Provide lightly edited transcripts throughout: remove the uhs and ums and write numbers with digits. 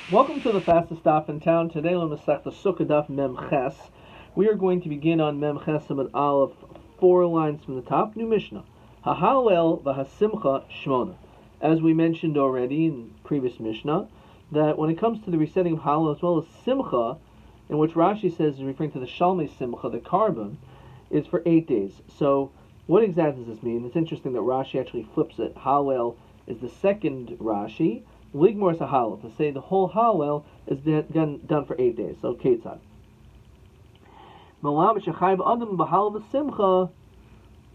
Welcome to the fastest stop in town. Today, Masechta Sukkah Daf Mem Ches. We are going to begin on Mem Ches Amud Aleph, 4 lines from the top. New Mishnah. Ha'halel v'hasimcha shmona. As we mentioned already in previous Mishnah, that when it comes to the resetting of Hallel as well as Simcha, in which Rashi says is referring to the Shalmei Simcha, the carbon, is for 8 days. So, what exactly does this mean? It's interesting that Rashi actually flips it. Hallel is the second Rashi. Ligmor is a Hallel. To say the whole Hallel is done for 8 days. So, Ketzad. Malam shechayv adam b'Hallel v'simcha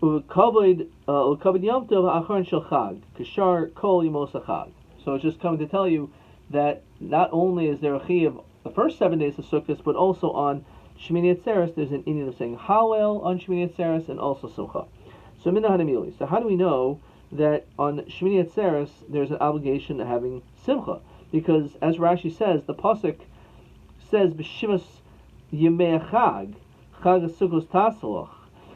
u'kavod yom tov ha'acharon shel chag kishar kol yemos hachag. So it's just coming to tell you that not only is there a chiyuv the first 7 days of Sukkot, but also on Shmini Atzeres there's an Indian of saying Hallel on Shmini Atzeres and also Simcha. So Minna Hanamili. So how do we know that on Shmini Atzeres there's an obligation of having Simcha? Because as Rashi says, the pasuk says B'Shivas Yemei Chag Chag Sukkos Tasalach.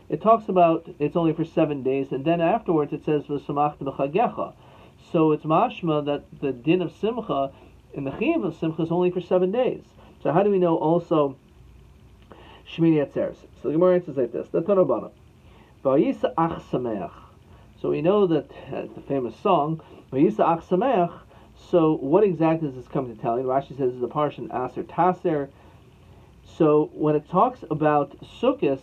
It talks about it's only for 7 days, and then afterwards it says V'Samachta B'Chagecha. So it's mashma that the din of Simcha and the chiyuv of Simcha is only for 7 days. So how do we know also Shmini Atzeres? So the Gemara answers like this: the Tanabana. Vayisa ach sameach. So we know that the famous song Vayisa ach sameach. So what exactly does this come to tell you? Rashi says it's a parsha Aser Taser. So when it talks about Sukkos,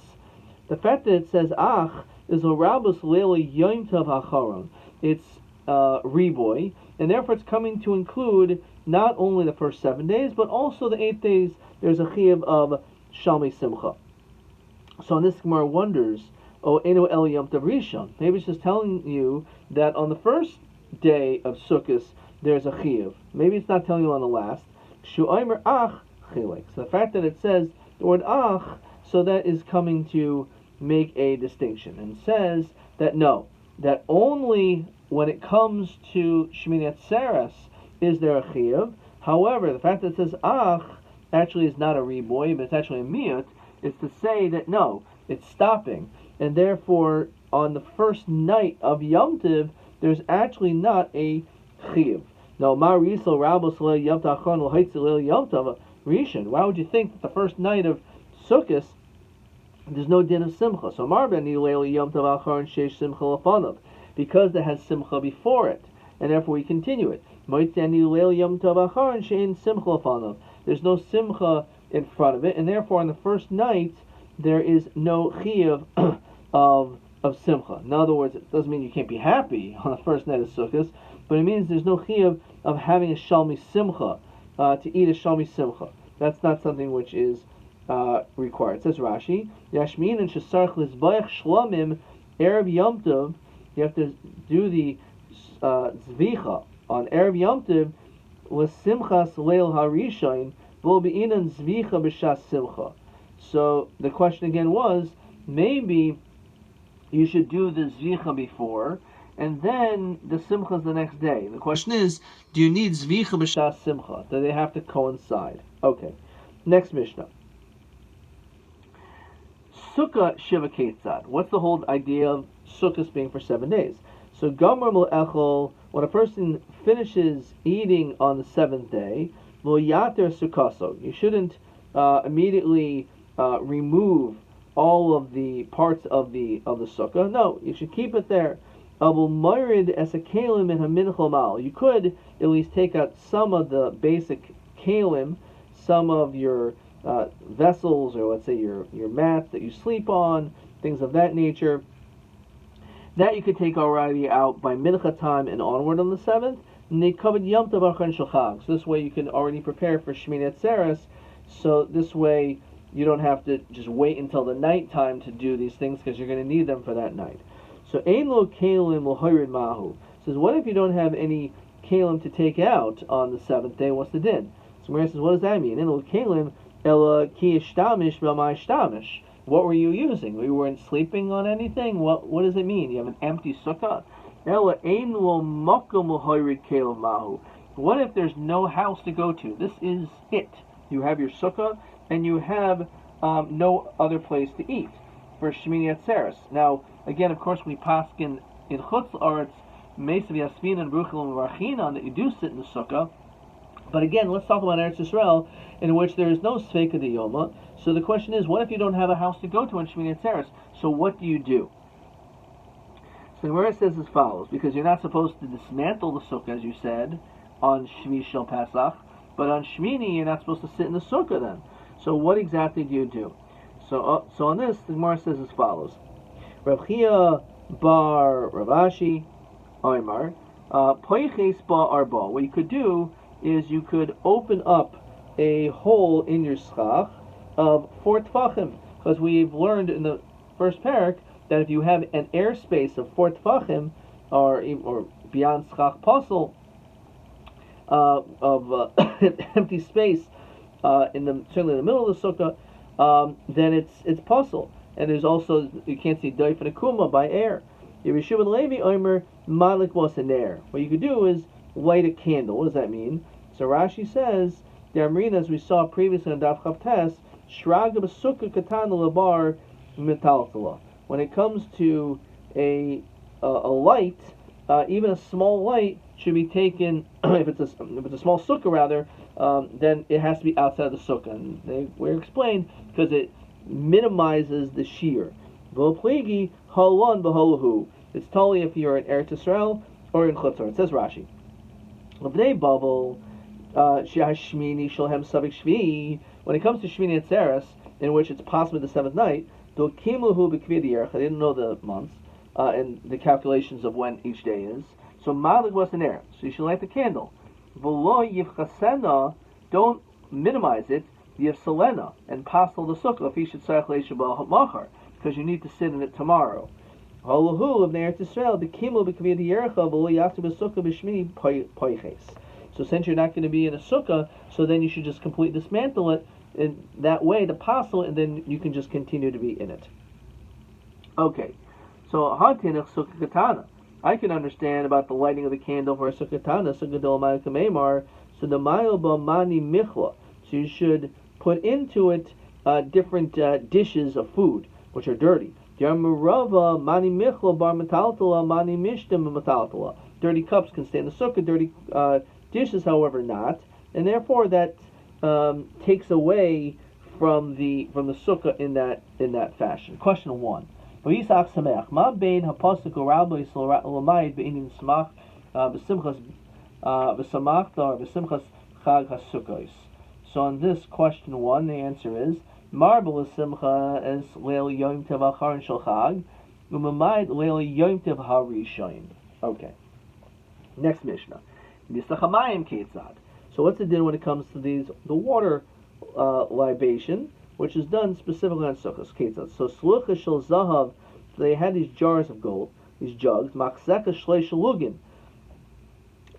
the fact that it says ach is a rabus leili yom tov hacharon. It's riboy, and therefore it's coming to include not only the first 7 days, but also the 8 days. There's a chiyuv of Shalmei Simcha. So this Gemara wonders, oh, eno el yom tov rishon. Maybe it's just telling you that on the first day of Sukkot there's a chiyuv. Maybe it's not telling you on the last. Shu'aymer ach chilek. So the fact that it says the word ach, so that is coming to make a distinction, and says that no, that only when it comes to Shmini Atzeres is there a chiyuv. However, the fact that it says ach actually is not a riboy, but it's actually a miyut, is to say that no, it's stopping, and therefore on the first night of Yom Tov there's actually not a chiyuv. Now, ma risol rabos le Yom Tachon l'haitzi le Yom Tov rishon. Why would you think that the first night of Sukkot there's no din of Simcha? So mar ben leil Yom Tov acharon sheish Simcha lefanav, because it has Simcha before it, and therefore we continue it. There's no Simcha in front of it, and therefore on the first night there is no chiyuv of Simcha. In other words, it doesn't mean you can't be happy on the first night of Sukkot, but it means there's no chiyuv of having a Shalmei Simcha, to eat a Shalmei Simcha. That's not something which is required. It says Rashi, Yashmin and Shesarch Lizbayach Shlamim Erev Yom Tov. You have to do the Zvicha on Erev Yom Tov with Simchas Leil Harishain V'lo Be'inan Zvicha B'Shas Simcha. So the question again was, maybe you should do the Zvicha before, and then the Simcha is the next day. The question is, do you need Zvicha B'Shas Simcha? Do they have to coincide? Okay. Next Mishnah. Sukkah Shiva Ketzad. What's the whole idea of Sukkot being for 7 days? So Gomer Echol, when a person finishes eating on the 7th day, Lo Yater Sukkaso. You shouldn't immediately remove all of the parts of the sukkah. No, you should keep it there. Abu Myrid as a kalim in haminchol mal. You could at least take out some of the basic kalim, some of your vessels, or let's say your mats that you sleep on, things of that nature. That you could take already out by mincha time and onward on the 7th. So this way you can already prepare for Shmini Atzeres. So this way you don't have to just wait until the night time to do these things, because you're going to need them for that night. So ein lo kalim l'hoyrid mahu. Says, what if you don't have any kalim to take out on the 7th day? What's the din? So Mary says, what does that mean? Ein lo kalim ela ki ishtamish b'ma ishtamish. What were you using? You weren't sleeping on anything? What does it mean? You have an empty sukkah? Ela ein lo makom l'hoyrid kalim mahu. What if there's no house to go to? This is it. You have your sukkah, and you have no other place to eat for Shmini Atzeres. Now, again, of course, we paskin in Chutz La'aretz Mesav Yasmin and Bruchel and Varchinan that you do sit in the sukkah, But again, let's talk about Eretz Yisrael, in which there is no Sveka de Yoma. So the question is, what if you don't have a house to go to on Shmini Atzeres? So what do you do? So the Gemara says as follows, because you're not supposed to dismantle the sukkah, as you said, on Shvi Shel Pesach, but on Shmini you're not supposed to sit in the sukkah then. So what exactly do you do? So on this, the Gemara says as follows. Rav Chia bar Ravashi, Oimar, Poiches ba arba. What you could do is you could open up a hole in your schach of 4 tfachim, because we've learned in the first parak that if you have an airspace of 4 tfachim, or beyond schach posel, of empty space certainly in the middle of the sukkah, then it's posel. And there's also, you can't see doif and akuma by air. Yeshua and Levi Omer malik was an air. What you could do is light a candle. What does that mean? So Rashi says, the Amrina, as we saw previously in Daf Chavtes, Shraga b'sukkah katana labar metaltala. When it comes to a light, even a small light should be taken. if it's a small sukkah rather, then it has to be outside of the sukkah. And they were explained because it minimizes the shear. V'plegi halon b'halahu. It's totally if you're in Eretz Yisrael or in Chutzor. It says Rashi. L'bnei Bavel shehashmini shalhem savik shvi. When it comes to Shmini Atzeres, in which it's possibly the 7th night, do kimluhu b'kvid yerach. I didn't know the months and the calculations of when each day is. So malik was an air. So you should light the candle. V'lo yivchasena. Don't minimize it. Yivsalena and pasel the sukkah if you should machar, because you need to sit in it tomorrow. Halahu of Eretz Yisrael the kimlu b'kvid yerach v'lo yaftu b'sukkah b'shmini poiches. So since you're not going to be in a sukkah, so then you should just completely dismantle it in that way, the pasel, and then you can just continue to be in it. Okay, so hatinach sukkah katana. I can understand about the lighting of the candle for a sukkah katana. Sukkah d'olmai kamemar. So the mayo mani michla. So you should put into it different dishes of food, which are dirty. Mani michla bar metaltala, mani mishtim metaltala. Dirty cups can stay in the sukkah. Dirty dishes, however, not, and therefore that takes away from the sukkah in that fashion. Question 1. V'yisach samech ma bein hapasuk Rabbi l'mayid be'inin smach v'simchas v'samachta or v'simchas chag hasukkos. So on this question 1, the answer is marble simcha es leil yom tev acharon shel chag u'mamayid leil yom tev harishon. Okay. Next Mishnah. Nisachamayim ketzad. So what's the din when it comes to the water libation, which is done specifically on sukkahs? Ketzad. So slucha shel zahav. They had these jars of gold, these jugs. Machzeka shlei shalugin,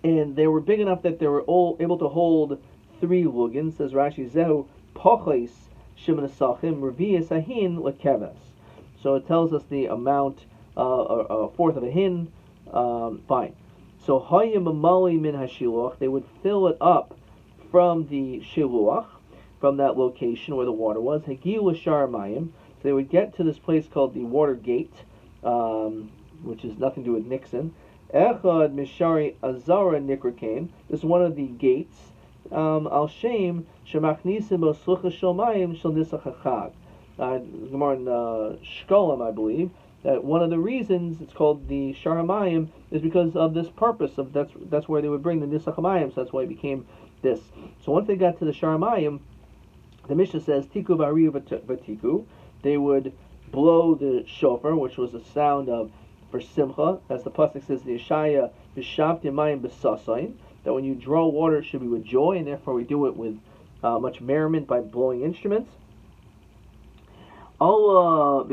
and they were big enough that they were all able to hold 3 lugin. Says Rashi, zehu pochais shimon asachim revi'es ahin lekeves. So it tells us the amount, a fourth of a hin. Fine. So hayim amali min hashiluach, they would fill it up from the shiluach, from that location where the water was. Hagiu l'shar mayim. So they would get to this place called the water gate, which is nothing to do with Nixon. Echad mishari azara nikrakain. This is one of the gates. Al shem shemachnisim bo slucha shel mayim shel nisach hachag. Gemara in Shkolim, I believe, that one of the reasons it's called the Shar HaMayim is because of this purpose of that's where they would bring the Nisach HaMayim, so that's why it became this. So once they got to the Shar HaMayim, the Mishnah says Tiku Variu Vatiku. They would blow the shofar, which was a sound of for Simcha, as the pasuk says the Yeshaya B'Shavti Mayim B'Sasayin, that when you draw water it should be with joy, and therefore we do it with much merriment by blowing instruments. So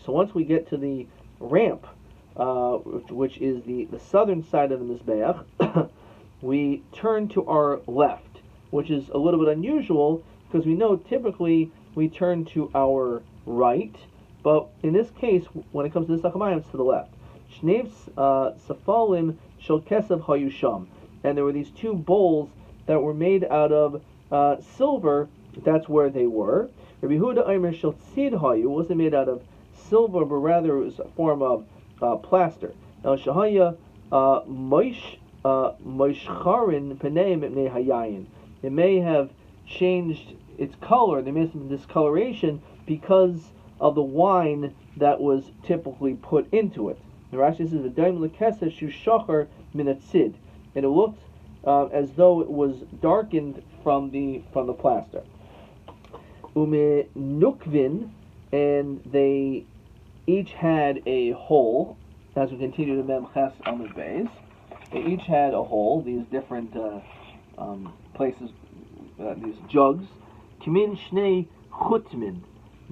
once we get to the ramp, which is the southern side of the Mizbeach, we turn to our left, which is a little bit unusual because we know typically we turn to our right, but in this case, when it comes to the Sachamayim, it's to the left. Shnev Safalim Shel Kesav Hayusham, and there were these 2 bowls that were made out of silver. That's where they were. Rabbi Huda Omer Shel Tzid Hayu wasn't made out of silver, but rather it was a form of plaster. Now Shahaya Moish moishcharin pnei mipnei hayayin. It may have changed its color. There may have some discoloration because of the wine that was typically put into it. The Rashi says the daim lekesa shushachar min atzid, and it looked as though it was darkened from the plaster. Ume nukvin, and they each had a hole. As we continue to Mem Ches Amud Beis, they each had a hole. These different places, these jugs. Kimin shnei chutmin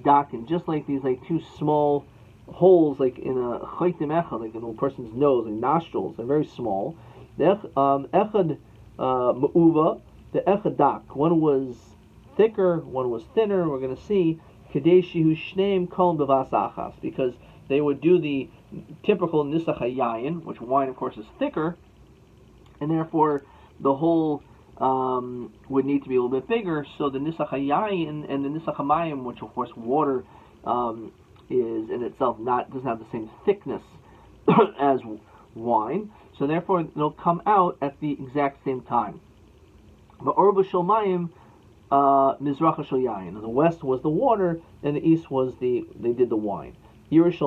dakin, just like these, like two small holes, like in a chaytim echad, like in a person's nose, like nostrils. They're very small. The echad ma'uva, the echad dak. One was thicker, one was thinner. We're going to see kadeshi hu shneim kol bevas achas, because they would do the typical nisach hayayin, which wine, of course, is thicker, and therefore the whole would need to be a little bit bigger. So the nisach hayayin and the nisach hamayim, which of course water is in itself doesn't have the same thickness as wine, so therefore it'll come out at the exact same time. But orba shel mayim mizracha shel yayin. The west was the water, and the east was they did the wine. If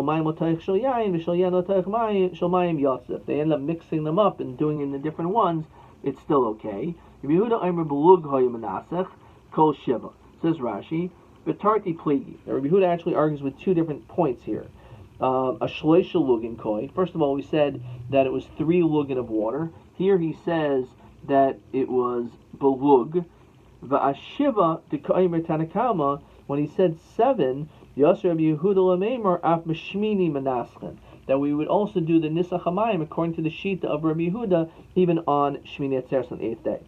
they end up mixing them up and doing it in the different ones, it's still okay. Says Rashi, Betarti pligi. Rabbi Yehuda actually argues with two different points here. A shloisha lugin koi. First of all, we said that it was 3 lugin of water. Here he says that it was belug. Va'ashiva dekaimer tanakama. When he said 7, Yasser Rabbi Yehuda Lameimar af meshmini manaschen, that we would also do the nisach hamayim according to the shita of Rabbi Yehuda, even on Shmini Atzeres on the 8th day.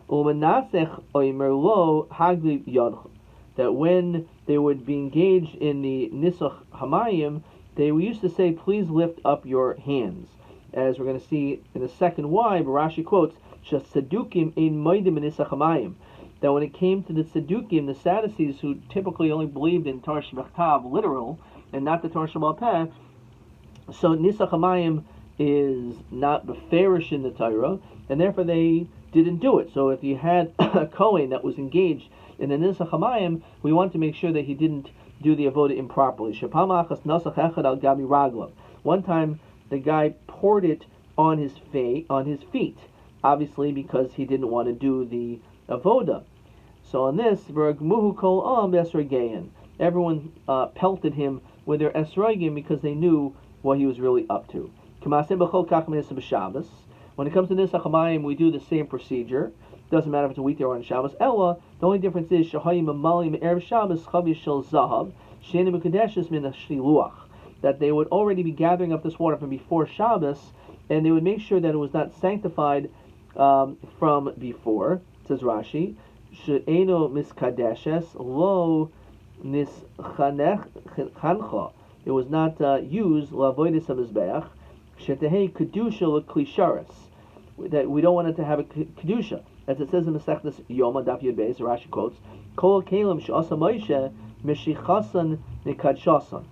Umanasech oimer lo hagli yadch, that when they would be engaged in the nisach hamayim, they used to say, "Please lift up your hands." As we're going to see in the second why, Rashi quotes, "Shasadukim ein moedim nisach hamayim." That when it came to the Tzedukim, the Sadducees, who typically only believed in Torah Shebechtav, literal, and not the Torah Shebal Peh, so Nisach HaMayim is not beferish in the Torah, and therefore they didn't do it. So if you had a Kohen that was engaged in the Nisach HaMayim, we want to make sure that he didn't do the avoda improperly. One time, the guy poured it on his feet, obviously because he didn't want to do the avoda. So on this, everyone pelted him with their esrogim because they knew what he was really up to. When it comes to Nisach HaMayim, we do the same procedure. Doesn't matter if it's a weekday or on Shabbos. Ella, the only difference is that they would already be gathering up this water from before Shabbos, and they would make sure that it was not sanctified from before. Says Rashi, she'eno miskadeshes lo nischancha. It was not used la'avodas hamizbeach shetehei kedusha leklisharis. That we don't want it to have a kedusha, as it says in the Masechtas Yoma Daf Yud Beis. Rashi quotes, "Kol kelim she'asa Moshe mishichasan nikadshasan."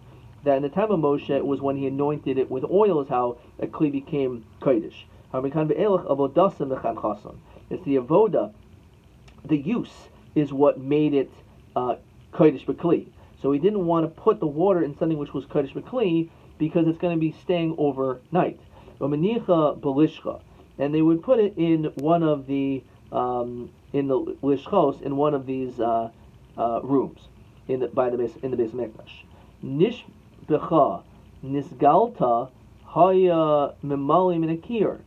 That in the time of Moshe, it was when he anointed it with oil, is how a kli became kodesh. It's the avoda. The use is what made it kodesh b'kli. So he didn't want to put the water in something which was kodesh b'kli because it's going to be staying overnight. And they would put it in one of the in the lishchos, in one of these rooms in the Beis Mikdash. Nishbecha nisgalta haya memali minakir.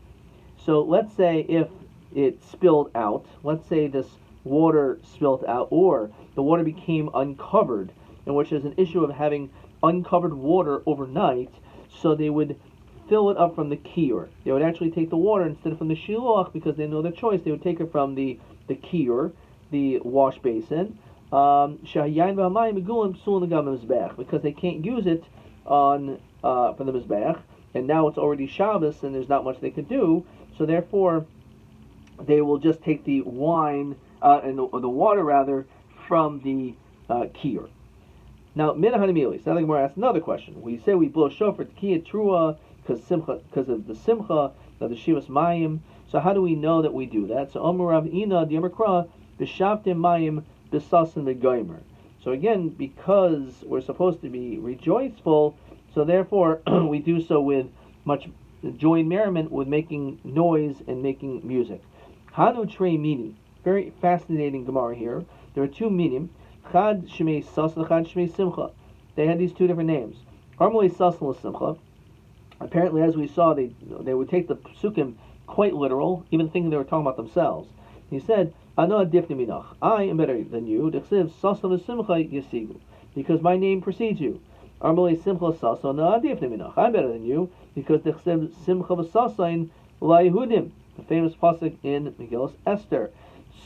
So let's say if it spilled out, let's say this water spilled out, or the water became uncovered, in which there's an issue of having uncovered water overnight, so they would fill it up from the kiyur. They would actually take the water instead of from the shiloach, because they know their choice. They would take it from the kiyur, the wash basin, because they can't use it on for the mizbeach, and now it's already Shabbos and there's not much they could do. So therefore, they will just take the wine or the water rather from the kiyur. Now, Minahanimili. So now the Gemara asks another question. We say we blow shofar tekiah trua because of the simcha, the Shivas Mayim. So how do we know that we do that? So Omer Rav Ina Diamakra B'Shavtim Mayim B'Sasin V'Goymer. So again, because we're supposed to be rejoiceful, so therefore we do so with much joy and merriment, with making noise and making music. Hanu Trei Mini. Very fascinating Gemara here. There are two minim. Chad Shmei Sas, Chad Shmei Simcha. They had these two different names. Harmony Sas Simcha. Apparently, as we saw, they would take the psukim quite literal, even thinking they were talking about themselves. He said, "Ano adifni minach. I am better than you. D'chsev Sasam Simcha Yasigu, because my name precedes you. Armali Simcha Sasa no adifni minach. I'm better than you because d'chsev Simcha v'Sasain la Yehudim." The famous pasuk in Megillah Esther.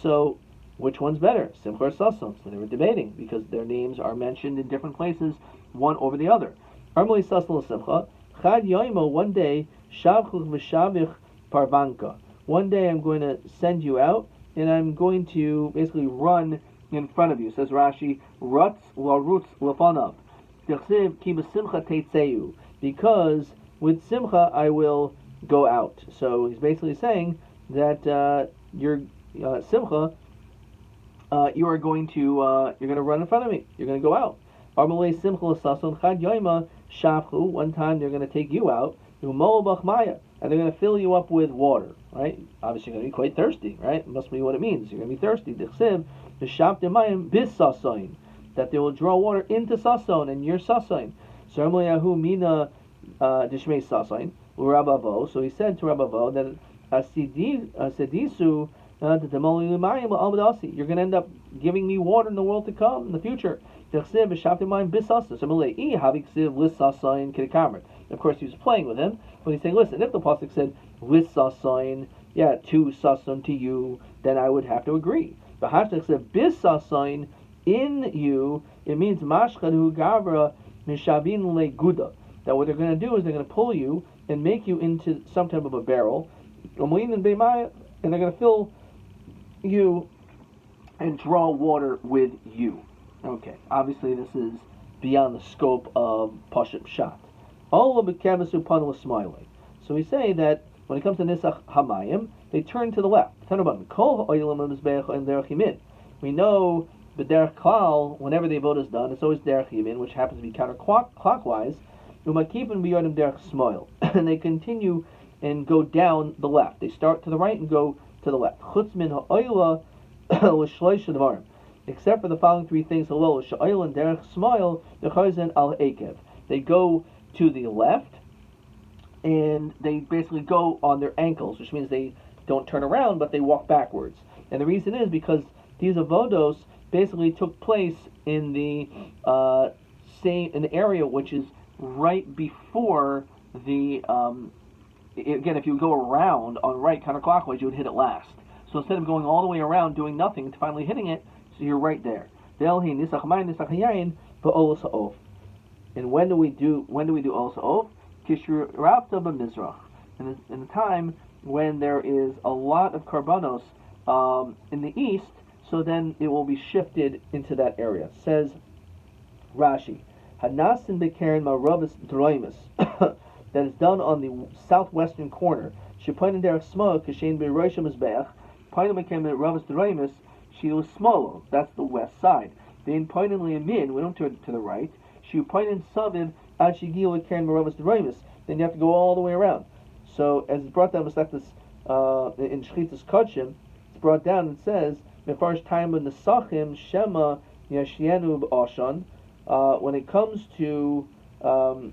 So, which one's better, Simcha or Sasam? So they were debating because their names are mentioned in different places, one over the other. Armali Sasam Simcha. Chad Yoimo, one day, Shavchuch v'Shavich Parvanka. One day I'm going to send you out, and I'm going to basically run in front of you. Says Rashi, Rutz larutz lefanav. D'chsev ki b'simcha teitzeu. Because with simcha I will go out. So he's basically saying that your simcha, you are going to run in front of me. You're going to go out. Armalei simcha l'sason chad yoima shavchu. One time they're going to take you out. Umol b'chmaya. And they're going to fill you up with water, right? Obviously, you're going to be quite thirsty, right? It must be what it means. You're going to be thirsty. D'chsev v'shavtim mayim bis sasoin, that they will draw water into sason, and your sason. So Yahu mina dishmei sason u'Rabavo. So he said to Rabavo that asidisu t'temoli mayim almadasi. You're going to end up giving me water in the world to come, in the future. D'chsev v'shavtim mayim bis sason. So Mulei havi ksiv lis sason k'dekamer. Of course, he was playing with him, but he's saying, listen, if the pasuk said, with sasayin, to sasan to you, then I would have to agree. But hashtag said, bis sasayin, in you, it means mashchadu gavra mishavin leguda. That what they're going to do is they're going to pull you and make you into some type of a barrel, and they're going to fill you and draw water with you. Okay, obviously this is beyond the scope of Pashup Shat. So we say that when it comes to Nisach Hamayim, they turn to the left. We know the Derech Klal, whenever the vote is done, it's always Derech Yamin, which happens to be counterclockwise. And they continue and go down the left. They start to the right and go to the left. Except for the following three things. They go to the left, and they basically go on their ankles, which means they don't turn around, but they walk backwards. And the reason is because these avodos basically took place in the area which is right before the again, if you go around on right counterclockwise, you would hit it last. So instead of going all the way around doing nothing to finally hitting it, so you're right there. And when do we do also Kishurapta b'Mizrach? In the time when there is a lot of karbanos in the east, so then it will be shifted into that area. Says Rashi, Hanasin b'Karen Maravis Droimus, that is done on the southwestern corner. Shepoinen derech small kashein b'Rosh Mizbeach, poinen b'Karen Maravis Droimus, she was smaller. That's the west side. Then poinen liyamin, we don't turn to the right. Then you have to go all the way around. So as it's brought down, it's like this in Shchitas Kodshim, it's brought down and says, Mefarsh time when the Sachim Shema Yashienu B'Oshan. When it comes to the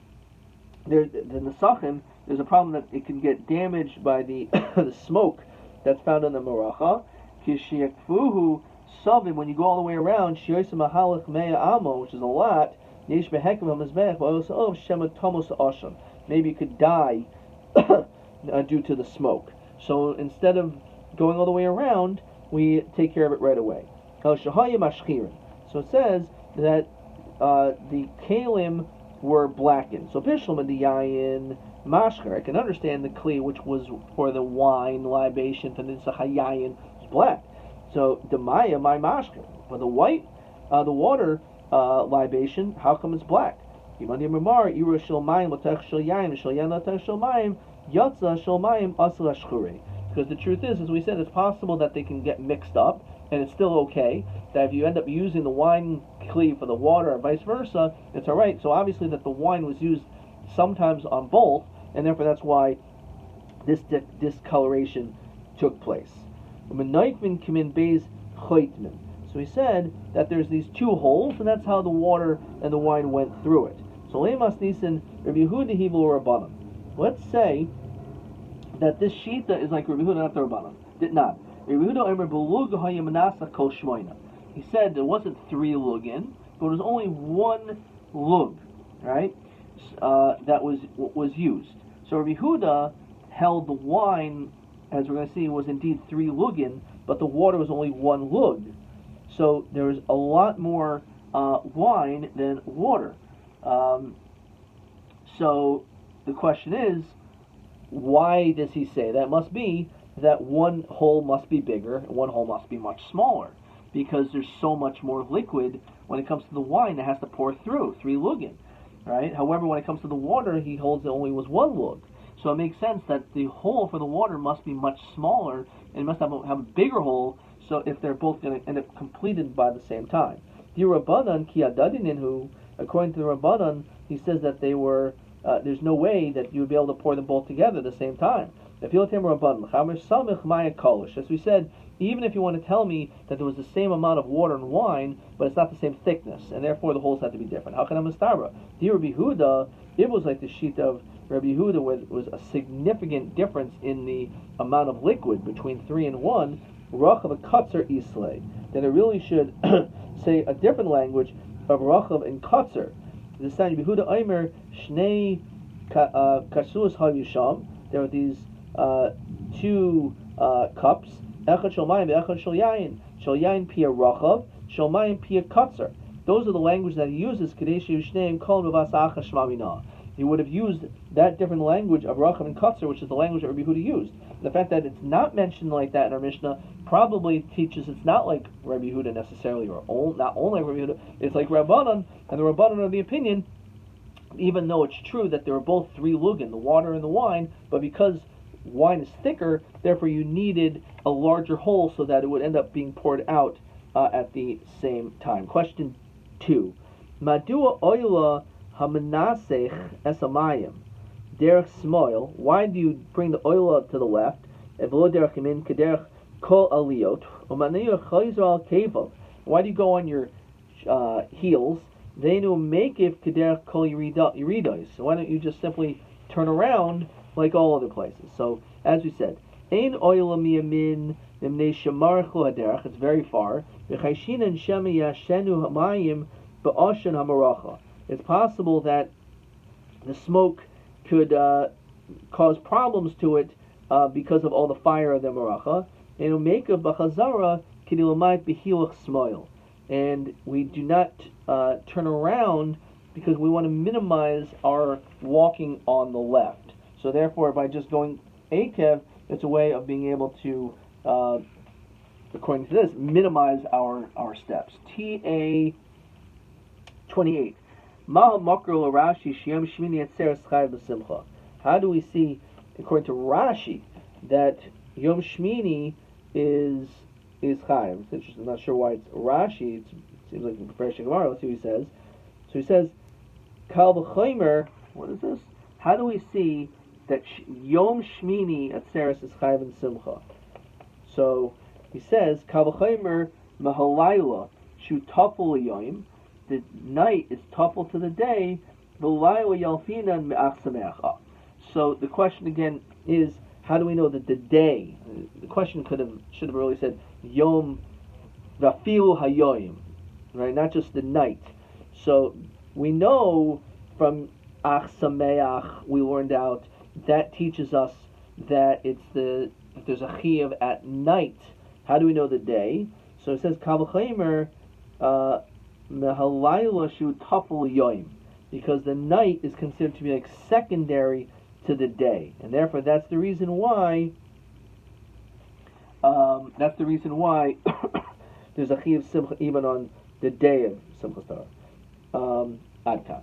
Nesachim, there's a problem that it can get damaged by the the smoke that's found on the Maracha. Kishiakfuhu Savim, when you go all the way around, Shiosa Mahalach Mea Amo, which is a lot. Maybe you could die due to the smoke. So instead of going all the way around, we take care of it right away. So it says that the kalim were blackened. So Bishlam and the Yayin Mashker, I can understand the kli, which was for the wine libation, and then Sahayayin was black. So the Maya, my Mashker, for the white, the water libation, how come it's black? Yatza Shalmayim Asla Shchure. Because the truth is, as we said, it's possible that they can get mixed up, and it's still okay. That if you end up using the wine cleave for the water, or vice versa, it's all right. So obviously, that the wine was used sometimes on both, and therefore that's why this discoloration took place. So he said that there's these two holes, and that's how the water and the wine went through it. So Lemas Nisan Rabbi Yehuda Hibel Rabbanan. Let's say that this shita is like Rabbi Yehuda, not the Rabbanan. Did not. Rabbi Yehuda Omer Belug Hayamanasa Kol Shmoina. He said there wasn't 3 lugin, but it was only 1 lug, right? That was used. So Rabbi Yehuda held the wine, as we're going to see, was indeed 3 lugin, but the water was only 1 lug. So there was a lot more wine than water. So the question is, why does he say that? It must be that one hole must be bigger and one hole must be much smaller, because there's so much more liquid when it comes to the wine that has to pour through 3 lugin, right? However, when it comes to the water, he holds it only was 1 lug. So it makes sense that the hole for the water must be much smaller, and it must have a bigger hole, so if they're both going to end up completed by the same time. The Rabbanan ki adadininhu, according to the Rabbanan, he says that they were, there's no way that you would be able to pour them both together at the same time. As we said, even if you want to tell me that there was the same amount of water and wine, but it's not the same thickness, and therefore the holes have to be different. How can I mistabra? The Rabbi Yehuda, it was like the sheet of Rabbi Yehuda, where there was a significant difference in the amount of liquid between 3 and 1. Rachav Katzer Islay. Then it really should say a different language of Rachav and Katzer. This time Yehuda Aimer Shnei Kasus Hayusham. There were these 2 cups. Echad Shel Mayim, Echad Shel Yayin. Shel Yayin Pia Rachav, Shel Mayim Pia Katzer. Those are the language that he uses. Kadesh Yushneim Kol Mevas Acha Shmamina. He would have used that different language of Rachav and Katzer, which is the language that Rabbi Yehuda used. The fact that it's not mentioned like that in our Mishnah probably teaches it's not like Rabbi Yehuda necessarily, or not only like Rabbi Yehuda, it's like Rabbanan, and the Rabbanan are the opinion, even though it's true that there are both 3 lugin, the water and the wine, but because wine is thicker, therefore you needed a larger hole so that it would end up being poured out at the same time. Question 2. Madua oila hamanasech esamayim derech smoil. Why do you bring the oil to the left? Evlo derech yamin kederech kol aliyot. Umaniyah chayzer al kevav. Why do you go on your heels? Deinu mekiv kederech kol yiridos. So why don't you just simply turn around like all other places? So as we said, ein oil miyamin mimnei shamarchu haderech. It's very far. V'chayshin and shemi yashenu hamayim ba'oshen hamaracha. It's possible that the smoke could cause problems to it because of all the fire of the maracha. And make a b'chazara k'dilamayt b'hilach smoil. And we do not turn around because we want to minimize our walking on the left. So therefore, by just going akev, it's a way of being able to, according to this, minimize our steps. TA 28. How do we see, according to Rashi, that Yom Shmini is Chayav? It's interesting. I'm not sure why it's Rashi. It seems like the Fresh Gemara. Let's see what he says. So he says, Kal v'chomer. What is this? How do we see that Yom Shmini Atzeres is Chayav and Simcha? So he says, Kal v'chomer mahalayla shu tafel yom. The night is tafel to the day. V'layla yalfinan me'ach sameach. So the question again is, how do we know that the day? The question should have really said Yom Vafilu Hayoim, right? Not just the night. So we know from Ach Sameach we learned out that teaches us that if there's a chiyuv at night. How do we know the day? So it says Kavachimer Mehalayla Shu Tafel Yoim, because the night is considered to be like secondary to the day, and therefore that's the reason why there's a chiyuv simcha even on the day of Simchas Torah. Ad kan.